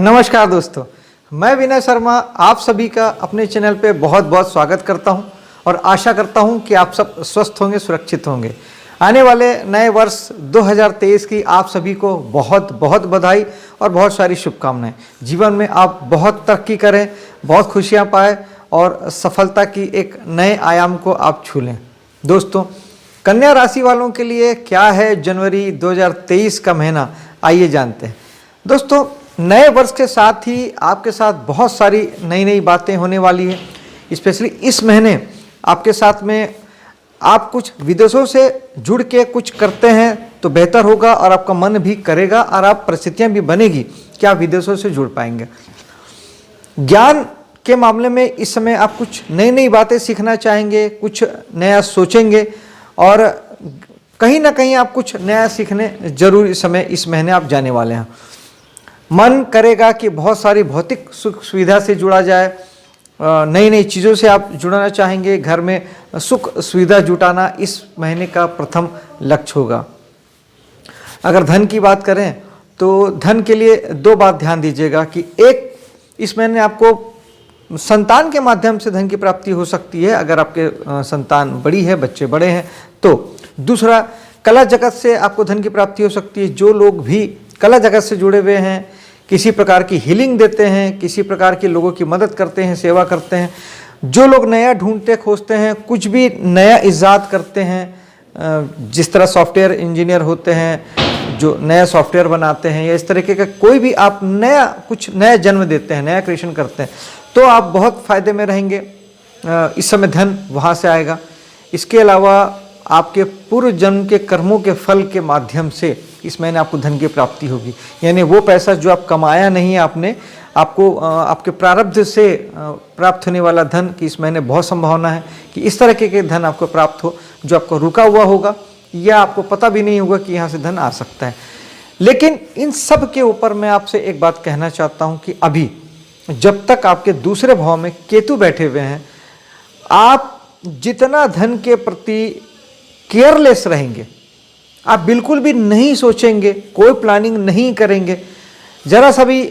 नमस्कार दोस्तों, मैं विनय शर्मा आप सभी का अपने चैनल पे बहुत बहुत स्वागत करता हूं और आशा करता हूं कि आप सब स्वस्थ होंगे, सुरक्षित होंगे। आने वाले नए वर्ष 2023 की आप सभी को बहुत बहुत बधाई और बहुत सारी शुभकामनाएं। जीवन में आप बहुत तरक्की करें, बहुत खुशियां पाएं और सफलता की एक नए आयाम को आप छू लें। दोस्तों, कन्या राशि वालों के लिए क्या है जनवरी 2023 का महीना, आइए जानते हैं। दोस्तों, नए वर्ष के साथ ही आपके साथ बहुत सारी नई नई बातें होने वाली है। स्पेशली इस महीने आपके साथ में आप कुछ विदेशों से जुड़ के कुछ करते हैं तो बेहतर होगा और आपका मन भी करेगा और आप परिस्थितियां भी बनेगी कि आप विदेशों से जुड़ पाएंगे। ज्ञान के मामले में इस समय आप कुछ नई नई बातें सीखना चाहेंगे, कुछ नया सोचेंगे और कहीं ना कहीं आप कुछ नया सीखने जरूर इस महीने आप जाने वाले हैं। मन करेगा कि बहुत सारी भौतिक सुख सुविधा से जुड़ा जाए, नई नई चीज़ों से आप जुड़ना चाहेंगे, घर में सुख सुविधा जुटाना इस महीने का प्रथम लक्ष्य होगा। अगर धन की बात करें तो धन के लिए दो बात ध्यान दीजिएगा कि एक, इस महीने आपको संतान के माध्यम से धन की प्राप्ति हो सकती है अगर आपके संतान बड़ी है, बच्चे बड़े हैं तो। दूसरा, कला जगत से आपको धन की प्राप्ति हो सकती है। जो लोग भी कला जगत से जुड़े हुए हैं, किसी प्रकार की हीलिंग देते हैं, किसी प्रकार के लोगों की मदद करते हैं, सेवा करते हैं, जो लोग नया ढूंढते खोजते हैं, कुछ भी नया इजाद करते हैं, जिस तरह सॉफ्टवेयर इंजीनियर होते हैं जो नया सॉफ्टवेयर बनाते हैं, या इस तरीके का कोई भी आप कुछ नया जन्म देते हैं, नया क्रिएशन करते हैं, तो आप बहुत फायदे में रहेंगे। इस समय धन वहाँ से आएगा। इसके अलावा आपके पूर्व जन्म के कर्मों के फल के माध्यम से इस महीने आपको धन की प्राप्ति होगी। यानी वो पैसा जो आप कमाया नहीं है आपने, आपको आपके प्रारब्ध से प्राप्त होने वाला धन की इस महीने बहुत संभावना है कि इस तरह के धन आपको प्राप्त हो जो आपको रुका हुआ होगा या आपको पता भी नहीं होगा कि यहाँ से धन आ सकता है। लेकिन इन सब के ऊपर मैं आपसे एक बात कहना चाहता हूँ कि अभी जब तक आपके दूसरे भाव में केतु बैठे हुए हैं, आप जितना धन के प्रति केयरलेस रहेंगे, आप बिल्कुल भी नहीं सोचेंगे, कोई प्लानिंग नहीं करेंगे, जरा सा भी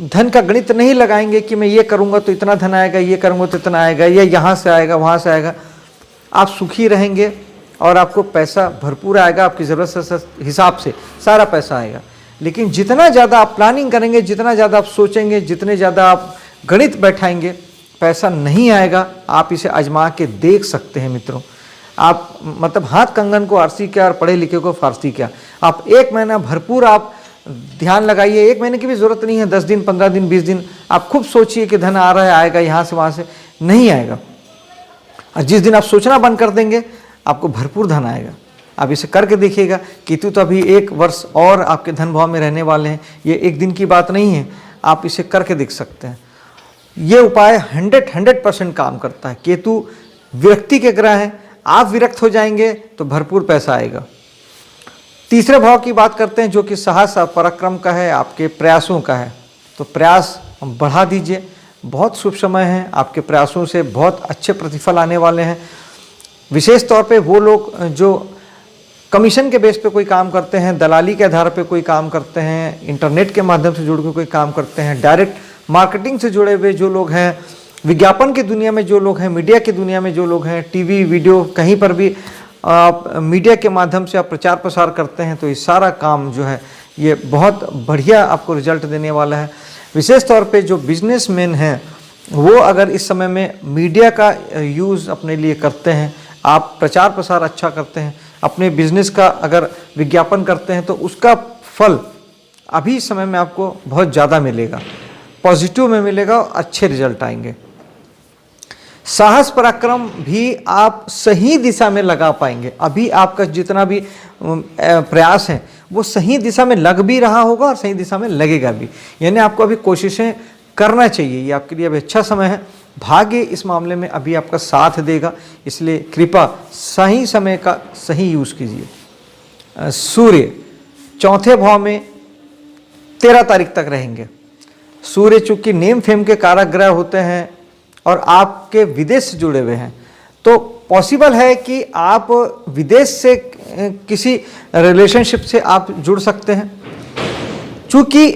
धन का गणित नहीं लगाएंगे कि मैं ये करूँगा तो इतना धन आएगा, ये करूँगा तो इतना आएगा, या यहाँ से आएगा वहाँ से आएगा। आप सुखी रहेंगे और आपको पैसा भरपूर आएगा, आपकी ज़रूरत से हिसाब से सारा पैसा आएगा। लेकिन जितना ज़्यादा आप प्लानिंग करेंगे, जितना ज़्यादा आप सोचेंगे, जितने ज़्यादा आप गणित बैठाएंगे, पैसा नहीं आएगा। आप इसे आजमा के देख सकते हैं मित्रों। आप मतलब हाथ कंगन को आरसी क्या और पढ़े लिखे को फारसी क्या। आप एक महीना भरपूर आप ध्यान लगाइए। एक महीने की भी ज़रूरत नहीं है, 10 दिन, 15 दिन, 20 दिन आप खूब सोचिए कि धन आ रहा है, आएगा, यहाँ से वहाँ से नहीं आएगा। और जिस दिन आप सोचना बंद कर देंगे आपको भरपूर धन आएगा। आप इसे करके देखिएगा। केतु तो अभी 1 वर्ष और आपके धन भाव में रहने वाले हैं, ये एक दिन की बात नहीं है। आप इसे करके देख सकते हैं। ये उपाय 100% काम करता है। केतु विरक्ति के ग्रह हैं, आप विरक्त हो जाएंगे तो भरपूर पैसा आएगा। तीसरे भाव की बात करते हैं जो कि साहस और पराक्रम का है, आपके प्रयासों का है। तो प्रयास बढ़ा दीजिए, बहुत शुभ समय है। आपके प्रयासों से बहुत अच्छे प्रतिफल आने वाले हैं। विशेष तौर पे वो लोग जो कमीशन के बेस पे कोई काम करते हैं, दलाली के आधार पे कोई काम करते हैं, इंटरनेट के माध्यम से जुड़ के कोई काम करते हैं, डायरेक्ट मार्केटिंग से जुड़े हुए जो लोग हैं, विज्ञापन की दुनिया में जो लोग हैं, मीडिया की दुनिया में जो लोग हैं, टीवी, वीडियो, कहीं पर भी आप मीडिया के माध्यम से आप प्रचार प्रसार करते हैं, तो ये सारा काम जो है ये बहुत बढ़िया आपको रिजल्ट देने वाला है। विशेष तौर पे जो बिजनेसमैन हैं वो अगर इस समय में मीडिया का यूज़ अपने लिए करते हैं, आप प्रचार प्रसार अच्छा करते हैं, अपने बिजनेस का अगर विज्ञापन करते हैं, तो उसका फल अभी इस समय में आपको बहुत ज़्यादा मिलेगा, पॉजिटिव में मिलेगा, अच्छे रिजल्ट आएंगे। साहस पराक्रम भी आप सही दिशा में लगा पाएंगे। अभी आपका जितना भी प्रयास है वो सही दिशा में लग भी रहा होगा और सही दिशा में लगेगा भी। यानी आपको अभी कोशिशें करना चाहिए। ये आपके लिए अभी अच्छा समय है। भाग्य इस मामले में अभी आपका साथ देगा, इसलिए कृपा सही समय का सही यूज़ कीजिए। सूर्य चौथे भाव में 13 तारीख तक रहेंगे। सूर्य चूंकि नेम फेम के कारक ग्रह होते हैं और आपके विदेश से जुड़े हुए हैं, तो पॉसिबल है कि आप विदेश से किसी रिलेशनशिप से आप जुड़ सकते हैं। चूंकि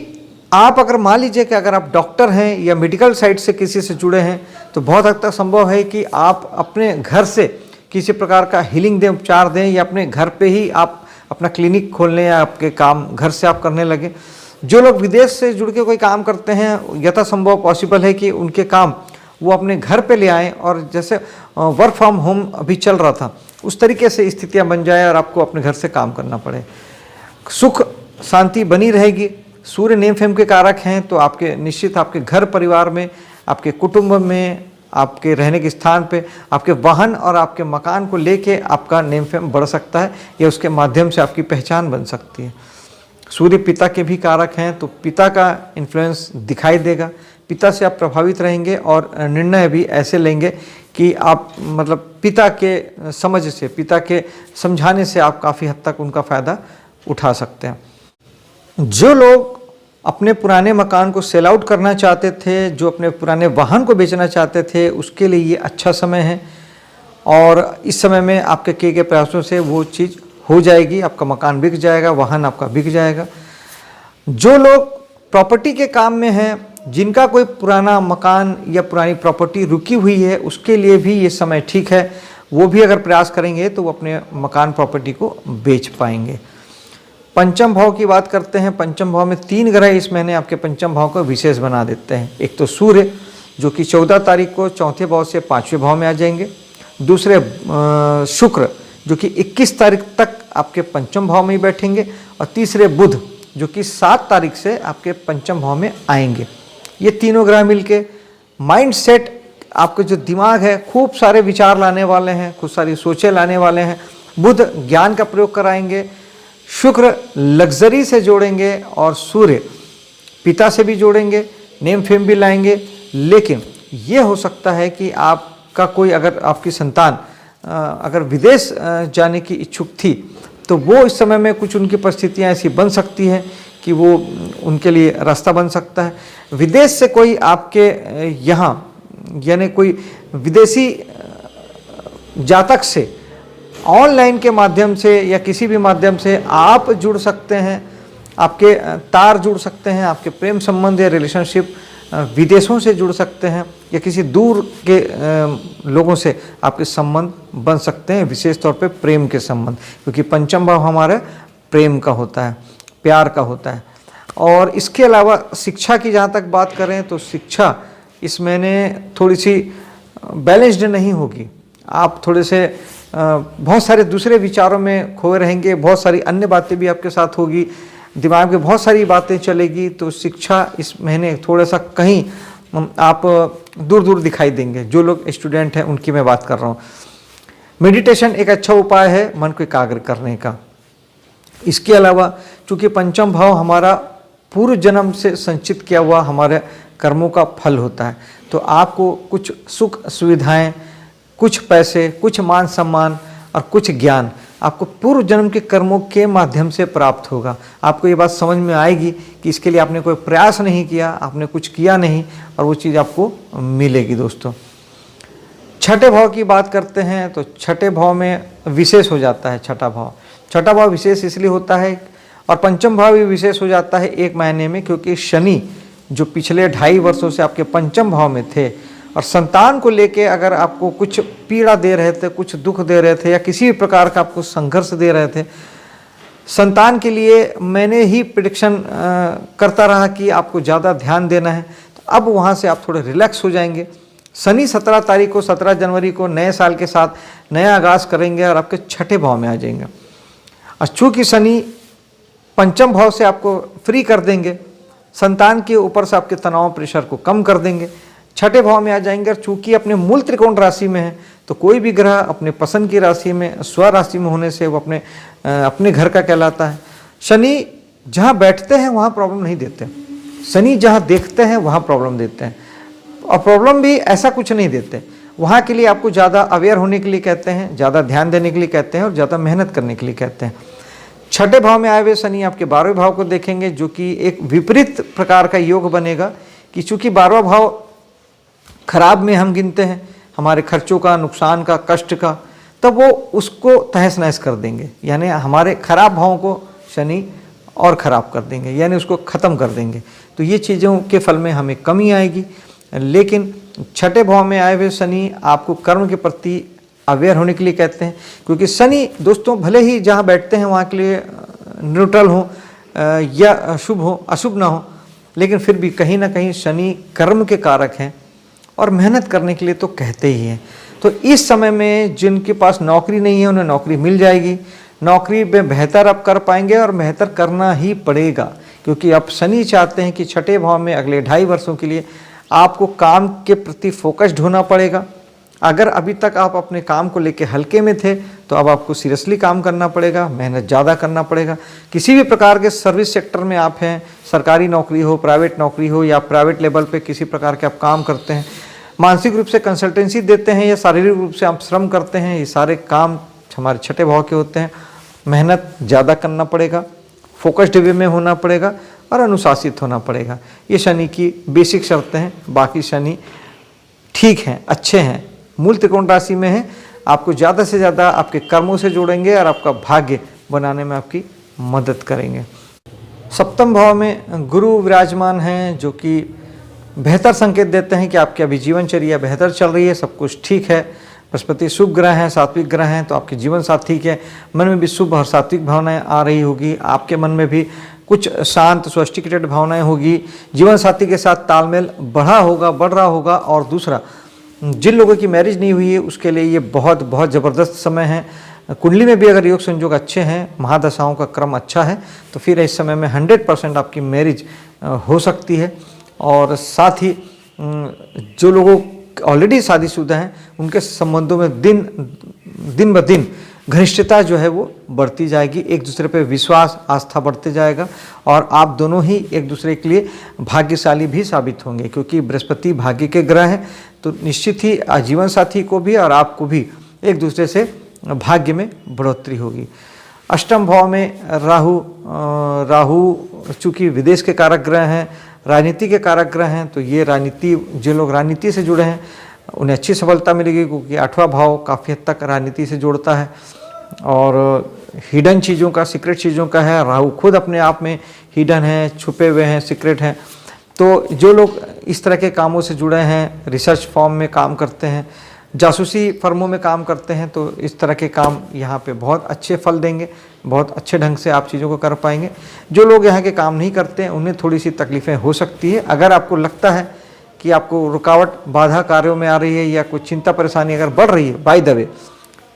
आप अगर मान लीजिए कि अगर आप डॉक्टर हैं या मेडिकल साइड से किसी से जुड़े हैं तो बहुत हद तक संभव है कि आप अपने घर से किसी प्रकार का हीलिंग दें, उपचार दें, या अपने घर पे ही आप अपना क्लिनिक खोल लें या आपके काम घर से आप करने लगे। जो लोग विदेश से जुड़ के कोई काम करते हैं, यथासंभव पॉसिबल है कि उनके काम वो अपने घर पे ले आएँ और जैसे वर्क फ्रॉम होम अभी चल रहा था उस तरीके से स्थितियाँ बन जाए और आपको अपने घर से काम करना पड़े। सुख शांति बनी रहेगी। सूर्य नेम फेम के कारक हैं तो आपके निश्चित आपके घर परिवार में, आपके कुटुंब में, आपके रहने के स्थान पे, आपके वाहन और आपके मकान को लेके आपका नेम फेम बढ़ सकता है या उसके माध्यम से आपकी पहचान बन सकती है। सूर्य पिता के भी कारक हैं तो पिता का इन्फ्लुएंस दिखाई देगा। पिता से आप प्रभावित रहेंगे और निर्णय भी ऐसे लेंगे कि आप मतलब पिता के समझ से, पिता के समझाने से आप काफ़ी हद तक उनका फ़ायदा उठा सकते हैं। जो लोग अपने पुराने मकान को सेल आउट करना चाहते थे, जो अपने पुराने वाहन को बेचना चाहते थे, उसके लिए ये अच्छा समय है और इस समय में आपके किए गए प्रयासों से वो चीज़ हो जाएगी। आपका मकान बिक जाएगा, वाहन आपका बिक जाएगा। जो लोग प्रॉपर्टी के काम में हैं, जिनका कोई पुराना मकान या पुरानी प्रॉपर्टी रुकी हुई है, उसके लिए भी ये समय ठीक है। वो भी अगर प्रयास करेंगे तो वो अपने मकान प्रॉपर्टी को बेच पाएंगे। पंचम भाव की बात करते हैं। पंचम भाव में 3 ग्रह इस महीने आपके पंचम भाव को विशेष बना देते हैं। एक तो सूर्य जो कि 14 तारीख को चौथे भाव से 5वें भाव में आ जाएंगे। दूसरे शुक्र जो कि 21 तारीख तक आपके पंचम भाव में ही बैठेंगे। और तीसरे बुध जो कि 7 तारीख से आपके पंचम भाव में आएंगे। ये तीनों ग्रह मिलके माइंड सेट, आपके जो दिमाग है, खूब सारे विचार लाने वाले हैं, खूब सारी सोचें लाने वाले हैं। बुध ज्ञान का प्रयोग कराएंगे, शुक्र लग्जरी से जोड़ेंगे और सूर्य पिता से भी जोड़ेंगे, नेम फेम भी लाएंगे। लेकिन ये हो सकता है कि आपका कोई, अगर आपकी संतान अगर विदेश जाने की इच्छुक थी तो वो इस समय में कुछ उनकी परिस्थितियाँ ऐसी बन सकती हैं कि वो उनके लिए रास्ता बन सकता है। विदेश से कोई आपके यहाँ यानी कोई विदेशी जातक से ऑनलाइन के माध्यम से या किसी भी माध्यम से आप जुड़ सकते हैं, आपके तार जुड़ सकते हैं, आपके प्रेम संबंध या रिलेशनशिप विदेशों से जुड़ सकते हैं या किसी दूर के लोगों से आपके संबंध बन सकते हैं, विशेष तौर पे प्रेम के संबंध, क्योंकि पंचम भाव हमारा प्रेम का होता है, प्यार का होता है। और इसके अलावा शिक्षा की जहाँ तक बात करें तो शिक्षा इस महीने थोड़ी सी बैलेंस्ड नहीं होगी। आप थोड़े से बहुत सारे दूसरे विचारों में खोए रहेंगे, बहुत सारी अन्य बातें भी आपके साथ होगी, दिमाग में बहुत सारी बातें चलेगी। तो शिक्षा इस महीने थोड़ा सा कहीं आप दूर दूर दिखाई देंगे। जो लोग स्टूडेंट हैं उनकी मैं बात कर रहा हूँ। मेडिटेशन एक अच्छा उपाय है मन को एकाग्र करने का। इसके अलावा चूँकि पंचम भाव हमारा पूर्व जन्म से संचित किया हुआ हमारे कर्मों का फल होता है, तो आपको कुछ सुख सुविधाएं, कुछ पैसे, कुछ मान सम्मान और कुछ ज्ञान आपको पूर्व जन्म के कर्मों के माध्यम से प्राप्त होगा। आपको ये बात समझ में आएगी कि इसके लिए आपने कोई प्रयास नहीं किया, आपने कुछ किया नहीं, और वो चीज़ आपको मिलेगी। दोस्तों, छठे भाव की बात करते हैं तो छठे भाव में विशेष हो जाता है छठा भाव। छठा भाव विशेष इसलिए होता है और पंचम भाव भी विशेष हो जाता है एक महीने में, क्योंकि शनि जो पिछले 2.5 वर्षों से आपके पंचम भाव में थे और संतान को लेके अगर आपको कुछ पीड़ा दे रहे थे, कुछ दुख दे रहे थे या किसी भी प्रकार का आपको संघर्ष दे रहे थे, संतान के लिए मैंने ही प्रेडिक्शन करता रहा कि आपको ज़्यादा ध्यान देना है। तो अब वहाँ से आप थोड़े रिलैक्स हो जाएंगे। शनि 17 तारीख को, 17 जनवरी को नए साल के साथ नया आगाज़ करेंगे और आपके छठे भाव में आ जाएंगे। और चूँकि शनि पंचम भाव से आपको फ्री कर देंगे, संतान के ऊपर से आपके तनाव प्रेशर को कम कर देंगे, छठे भाव में आ जाएंगे। और चूँकि अपने मूल त्रिकोण राशि में है तो कोई भी ग्रह अपने पसंद की राशि में, स्व राशि में होने से वो अपने घर का कहलाता है। शनि जहाँ बैठते हैं वहाँ प्रॉब्लम नहीं देते, शनि जहाँ देखते हैं वहाँ प्रॉब्लम देते हैं। और प्रॉब्लम भी ऐसा कुछ नहीं देते, वहाँ के लिए आपको ज़्यादा अवेयर होने के लिए कहते हैं, ज़्यादा ध्यान देने के लिए कहते हैं और ज़्यादा मेहनत करने के लिए कहते हैं। छठे भाव में आए हुए शनि आपके 12वें भाव को देखेंगे, जो कि एक विपरीत प्रकार का योग बनेगा कि चूँकि 12वां भाव खराब में हम गिनते हैं हमारे खर्चों का, नुकसान का, कष्ट का, तब वो उसको तहस नहस कर देंगे। यानी हमारे खराब भावों को शनि और ख़राब कर देंगे, यानी उसको ख़त्म कर देंगे। तो ये चीज़ों के फल में हमें कमी आएगी। लेकिन छठे भाव में आए हुए शनि आपको कर्म के प्रति अवेयर होने के लिए कहते हैं, क्योंकि शनि दोस्तों भले ही जहाँ बैठते हैं वहाँ के लिए न्यूट्रल हो या शुभ हो अशुभ ना हो, लेकिन फिर भी कहीं ना कहीं शनि कर्म के कारक हैं और मेहनत करने के लिए तो कहते ही हैं। तो इस समय में जिनके पास नौकरी नहीं है उन्हें नौकरी मिल जाएगी, नौकरी में बेहतर आप कर पाएंगे और बेहतर करना ही पड़ेगा, क्योंकि अब शनि चाहते हैं कि छठे भाव में अगले 2.5 वर्षों के लिए आपको काम के प्रति फोकस्ड होना पड़ेगा। अगर अभी तक आप अपने काम को लेके हल्के में थे तो अब आपको सीरियसली काम करना पड़ेगा, मेहनत ज़्यादा करना पड़ेगा। किसी भी प्रकार के सर्विस सेक्टर में आप हैं, सरकारी नौकरी हो, प्राइवेट नौकरी हो या प्राइवेट लेवल पे किसी प्रकार के आप काम करते हैं, मानसिक रूप से कंसल्टेंसी देते हैं या शारीरिक रूप से आप श्रम करते हैं, ये सारे काम हमारे छठे भाव के होते हैं। मेहनत ज़्यादा करना पड़ेगा, फोकस्ड वे में होना पड़ेगा और अनुशासित होना पड़ेगा। ये शनि की बेसिक शर्तें हैं। बाकी शनि ठीक हैं, अच्छे हैं, मूल त्रिकोण राशि में है, आपको ज़्यादा से ज़्यादा आपके कर्मों से जोड़ेंगे और आपका भाग्य बनाने में आपकी मदद करेंगे। सप्तम भाव में गुरु विराजमान हैं, जो कि बेहतर संकेत देते हैं कि आपकी अभी जीवनचर्या बेहतर चल रही है, सब कुछ ठीक है। बृहस्पति शुभ ग्रह हैं, सात्विक ग्रह हैं, तो आपके जीवन साथ ठीक है। मन में भी शुभ और सात्विक भावनाएं आ रही होगी, आपके मन में भी कुछ शांत सोफिस्टिकेटेड भावनाएं होगी, जीवन साथी के साथ तालमेल बढ़ रहा होगा। और दूसरा, जिन लोगों की मैरिज नहीं हुई है उसके लिए ये बहुत बहुत ज़बरदस्त समय है। कुंडली में भी अगर योग संयोग अच्छे हैं, महादशाओं का क्रम अच्छा है, तो फिर इस समय में 100% आपकी मैरिज हो सकती है। और साथ ही जो लोगों ऑलरेडी शादीशुदा हैं उनके संबंधों में दिन ब दिन घनिष्ठता जो है वो बढ़ती जाएगी, एक दूसरे पे विश्वास आस्था बढ़ते जाएगा और आप दोनों ही एक दूसरे के लिए भाग्यशाली भी साबित होंगे, क्योंकि बृहस्पति भाग्य के ग्रह हैं। तो निश्चित ही जीवन साथी को भी और आपको भी एक दूसरे से भाग्य में बढ़ोतरी होगी। अष्टम भाव में राहु चूँकि विदेश के कारक ग्रह हैं, राजनीति के कारक ग्रह हैं, तो ये राजनीति, जो लोग राजनीति से जुड़े हैं उन्हें अच्छी सफलता मिलेगी, क्योंकि 8वां भाव काफ़ी हद तक राजनीति से जोड़ता है और हिडन चीज़ों का, सीक्रेट चीज़ों का है। राहु खुद अपने आप में हिडन है, छुपे हुए हैं, सीक्रेट हैं। तो जो लोग इस तरह के कामों से जुड़े हैं, रिसर्च फॉर्म में काम करते हैं, जासूसी फर्मों में काम करते हैं, तो इस तरह के काम यहाँ पे बहुत अच्छे फल देंगे, बहुत अच्छे ढंग से आप चीज़ों को कर पाएंगे। जो लोग यहाँ के काम नहीं करते हैं उन्हें थोड़ी सी तकलीफ़ें हो सकती है। अगर आपको लगता है कि आपको रुकावट बाधा कार्यों में आ रही है या कोई चिंता परेशानी अगर बढ़ रही है बाय द वे,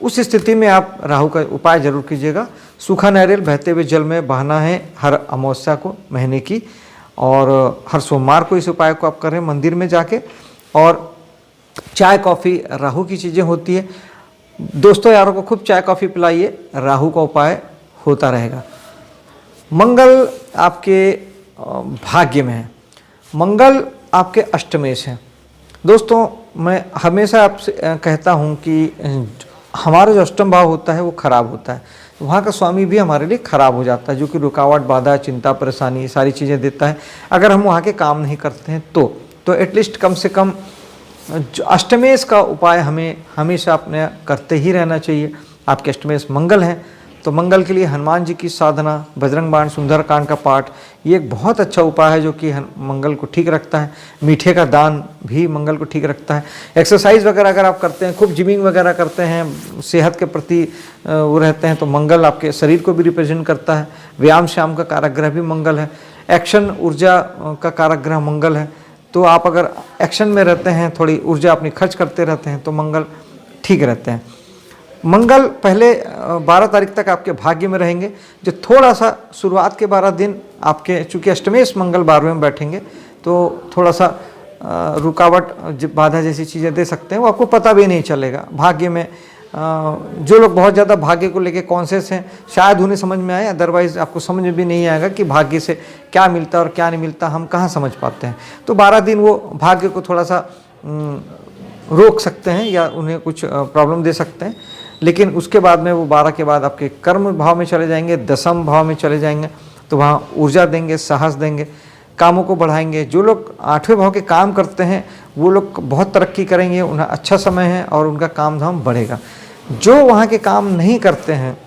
उस स्थिति में आप राहु का उपाय जरूर कीजिएगा। सूखा नारियल बहते हुए जल में बहाना है हर अमावस्या को महीने की, और हर सोमवार को इस उपाय को आप करें मंदिर में जाके। और चाय कॉफ़ी राहु की चीज़ें होती है, दोस्तों यारों को खूब चाय कॉफ़ी पिलाइए, राहु का उपाय होता रहेगा। मंगल आपके भाग्य में है, मंगल आपके अष्टमेश हैं। दोस्तों मैं हमेशा आपसे कहता हूँ कि हमारा जो अष्टम भाव होता है वो खराब होता है, वहाँ का स्वामी भी हमारे लिए खराब हो जाता है, जो कि रुकावट बाधा चिंता परेशानी सारी चीज़ें देता है। अगर हम वहाँ के काम नहीं करते हैं तो एटलीस्ट कम से कम जो अष्टमेश का उपाय हमें हमेशा अपने करते ही रहना चाहिए। आपके अष्टमेश मंगल हैं, तो मंगल के लिए हनुमान जी की साधना, बजरंग बाण, सुंदरकांड का पाठ, ये एक बहुत अच्छा उपाय है जो कि मंगल को ठीक रखता है। मीठे का दान भी मंगल को ठीक रखता है। एक्सरसाइज वगैरह अगर आप करते हैं, खूब जिमिंग वगैरह करते हैं, सेहत के प्रति वो रहते हैं, तो मंगल आपके शरीर को भी रिप्रेजेंट करता है। व्यायाम श्याम का कारक ग्रह भी मंगल है। एक्शन ऊर्जा का कारक ग्रह मंगल है, तो आप अगर एक्शन में रहते हैं, थोड़ी ऊर्जा अपनी खर्च करते रहते हैं, तो मंगल ठीक रहते हैं। मंगल पहले 12 तारीख तक आपके भाग्य में रहेंगे, जो थोड़ा सा शुरुआत के 12 दिन आपके, चूँकि अष्टमेश मंगल 12वें में बैठेंगे, तो थोड़ा सा रुकावट बाधा जैसी चीज़ें दे सकते हैं, वो आपको पता भी नहीं चलेगा। भाग्य में जो लोग बहुत ज़्यादा भाग्य को लेके कॉन्शियस हैं, शायद उन्हें समझ में आए, अदरवाइज़ आपको समझ में भी नहीं आएगा कि भाग्य से क्या मिलता है और क्या नहीं मिलता, हम कहाँ समझ पाते हैं। तो 12 दिन वो भाग्य को थोड़ा सा रोक सकते हैं या उन्हें कुछ प्रॉब्लम दे सकते हैं, लेकिन उसके बाद में वो 12 के बाद आपके कर्म भाव में चले जाएंगे, दशम भाव में चले जाएंगे, तो वहाँ ऊर्जा देंगे, साहस देंगे, कामों को बढ़ाएंगे। जो लोग 8वें भाव के काम करते हैं वो लोग बहुत तरक्की करेंगे, उन्हें अच्छा समय है और उनका काम धाम बढ़ेगा। जो वहाँ के काम नहीं करते हैं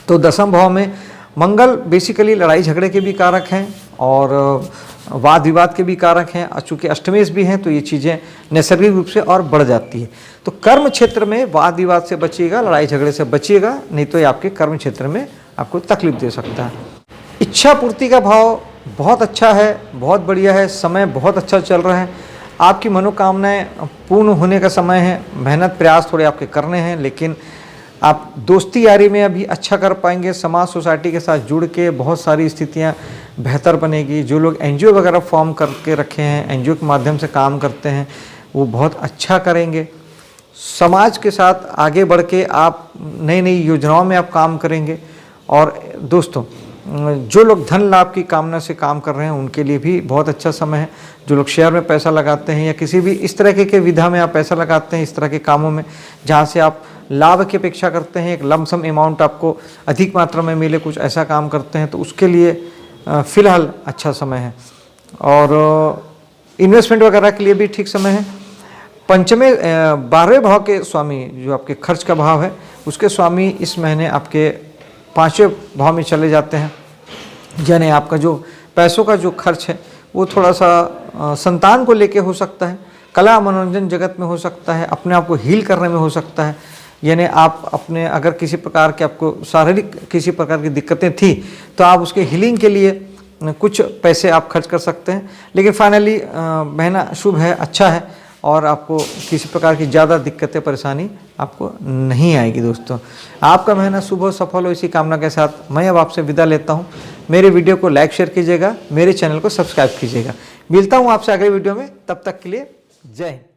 तो दशम भाव में मंगल बेसिकली लड़ाई झगड़े के भी कारक हैं और वाद विवाद के भी कारक हैं। चूँकि अष्टमेश भी हैं तो ये चीज़ें नैसर्गिक रूप से और बढ़ जाती है। तो कर्म क्षेत्र में वाद विवाद से बचिएगा, लड़ाई झगड़े से बचिएगा, नहीं तो ये आपके कर्म क्षेत्र में आपको तकलीफ दे सकता है। इच्छा पूर्ति का भाव बहुत अच्छा है, बहुत बढ़िया है, समय बहुत अच्छा चल रहा है। आपकी मनोकामनाएं पूर्ण होने का समय है। मेहनत प्रयास थोड़े आपके करने हैं, लेकिन आप दोस्ती यारी में अभी अच्छा कर पाएंगे। समाज सोसाइटी के साथ जुड़ के बहुत सारी स्थितियां बेहतर बनेगी। जो लोग एनजीओ वगैरह फॉर्म करके रखे हैं, एनजीओ के माध्यम से काम करते हैं, वो बहुत अच्छा करेंगे। समाज के साथ आगे बढ़ के आप नई नई योजनाओं में आप काम करेंगे। और दोस्तों, जो लोग धन लाभ की कामना से काम कर रहे हैं उनके लिए भी बहुत अच्छा समय है। जो लोग शेयर में पैसा लगाते हैं या किसी भी इस तरह के विधा में आप पैसा लगाते हैं, इस तरह के कामों में जहाँ से आप लाभ की अपेक्षा करते हैं, एक लमसम अमाउंट आपको अधिक मात्रा में मिले, कुछ ऐसा काम करते हैं, तो उसके लिए फ़िलहाल अच्छा समय है। और इन्वेस्टमेंट वगैरह के लिए भी ठीक समय है। पंचमे 12वें भाव के स्वामी जो आपके खर्च का भाव है, उसके स्वामी इस महीने आपके 5वें भाव में चले जाते हैं। यानी आपका जो पैसों का जो खर्च है वो थोड़ा सा संतान को लेके हो सकता है, कला मनोरंजन जगत में हो सकता है, अपने आप को हील करने में हो सकता है। यानी आप अपने अगर किसी प्रकार के आपको शारीरिक किसी प्रकार की दिक्कतें थी तो आप उसके हीलिंग के लिए कुछ पैसे आप खर्च कर सकते हैं। लेकिन फाइनली महीना शुभ है, अच्छा है, और आपको किसी प्रकार की ज़्यादा दिक्कतें परेशानी आपको नहीं आएगी। दोस्तों, आपका महीना शुभ हो, सफल हो, इसी कामना के साथ मैं अब आपसे विदा लेता हूँ। मेरे वीडियो को लाइक शेयर कीजिएगा, मेरे चैनल को सब्सक्राइब कीजिएगा। मिलता हूँ आपसे अगले वीडियो में, तब तक के लिए जय हिंद।